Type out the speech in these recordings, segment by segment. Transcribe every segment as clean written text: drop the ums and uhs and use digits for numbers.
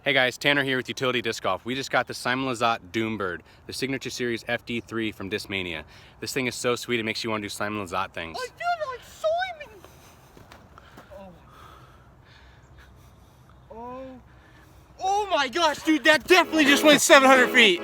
Hey guys, Tanner here with Utility Disc Golf. We just got the Simon Lizotte Thunderbird, the Signature Series FD3 from Discmania. This thing is so sweet, it makes you want to do Simon Lizotte things. I did, like Simon! Oh my gosh, dude, that definitely just went 700 feet.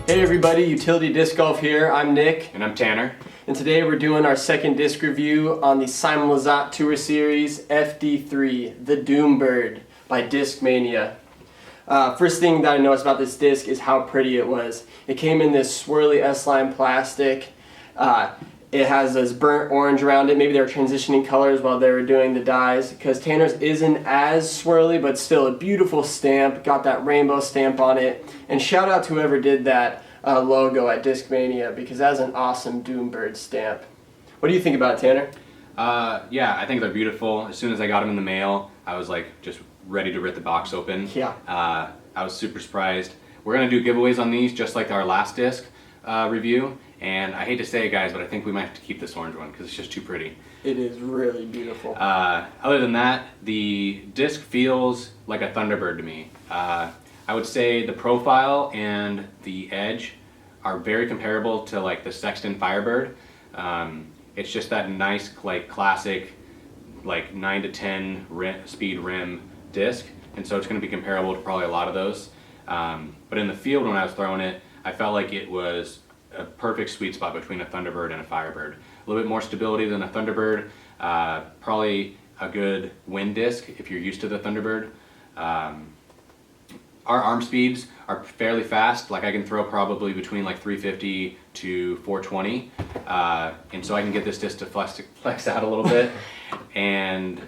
Hey everybody, Utility Disc Golf here. I'm Nick. And I'm Tanner. And today we're doing our second disc review on the Simon Lizotte Tour Series FD3, the Thunderbird by Discmania. First thing that I noticed about this disc is how pretty it was. It came in this Swirly S-line plastic. It has this burnt orange around it. Maybe they were transitioning colors while they were doing the dyes, because Tanner's isn't as swirly, but still a beautiful stamp. Got that rainbow stamp on it. And shout out to whoever did that logo at Discmania, because that's an awesome Thunderbird stamp. What do you think about it, Tanner? Yeah, I think they're beautiful. As soon as I got them in the mail, I was like just ready to rip the box open. Yeah. I was super surprised. We're gonna do giveaways on these just like our last disc review. And I hate to say it, guys, but I think we might have to keep this orange one because it's just too pretty. It is really beautiful. Other than that, the disc feels like a Thunderbird to me. I would say the profile and the edge are very comparable to like the Sexton Firebird. It's just that nice, like classic, like 9 to 10 speed rim disc, and so it's going to be comparable to probably a lot of those. But in the field, when I was throwing it, I felt like it was a perfect sweet spot between a Thunderbird and a Firebird. A little bit more stability than a Thunderbird, probably a good wind disc if you're used to the Thunderbird. Our arm speeds are fairly fast. Like I can throw probably between like 350 to 420, and so I can get this disc to flex out a little bit. And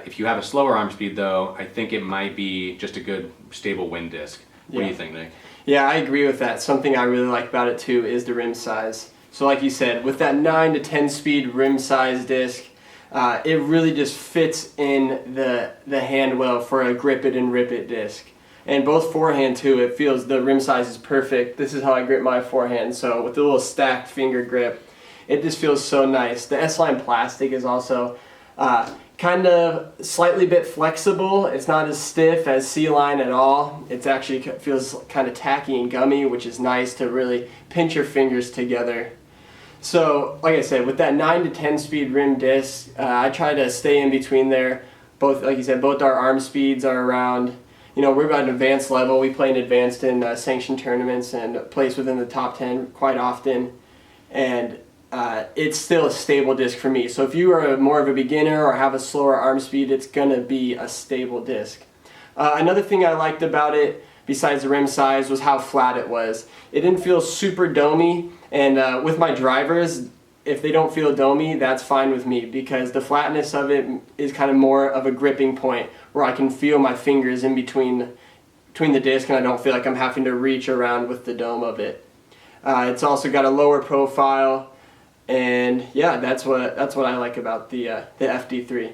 if you have a slower arm speed though, I think it might be just a good stable wind disc. What do you think, Nick? Yeah, I agree with that. Something I really like about it too is the rim size. So like you said, with that 9 to 10 speed rim size disc, it really just fits in the hand well for a grip it and rip it disc. And both forehand too, it feels the rim size is perfect. This is how I grip my forehand, so with the little stacked finger grip, it just feels so nice. The S-line plastic is also kind of slightly bit flexible. It's not as stiff as C-line at all. It actually feels kind of tacky and gummy, which is nice to really pinch your fingers together. So, like I said, with that 9 to 10 speed rim disc, I try to stay in between there. Both, like you said, both our arm speeds are around, we're about an advanced level. We play in advanced in sanctioned tournaments and place within the top 10 quite often. And it's still a stable disc for me. So if you are more of a beginner or have a slower arm speed, it's gonna be a stable disc. Another thing I liked about it, besides the rim size, was how flat it was. It didn't feel super domey, and with my drivers, if they don't feel domey, that's fine with me, because the flatness of it is kind of more of a gripping point where I can feel my fingers in between the disc, and I don't feel like I'm having to reach around with the dome of it. It's also got a lower profile. And yeah, that's what I like about the FD3.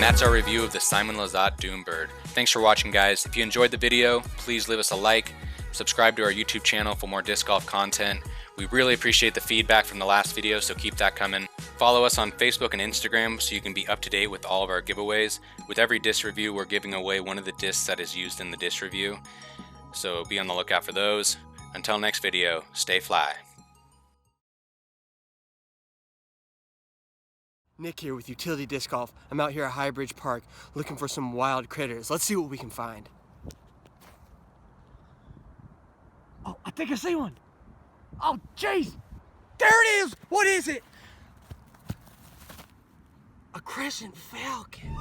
that's our review of the Simon Lizotte Doombird. Thanks for watching, guys. If you enjoyed the video, please leave us a like, subscribe to our YouTube channel for more disc golf content. We really appreciate the feedback from the last video, so keep that coming. Follow us on Facebook and Instagram so you can be up to date with all of our giveaways. With every disc review, we're giving away one of the discs that is used in the disc review, so be on the lookout for those. Until next video, stay fly. Nick here with Utility Disc Golf. I'm out here at High Bridge Park looking for some wild critters. Let's see what we can find. Oh, I think I see one. Oh, jeez. There it is. What is it? A crescent falcon.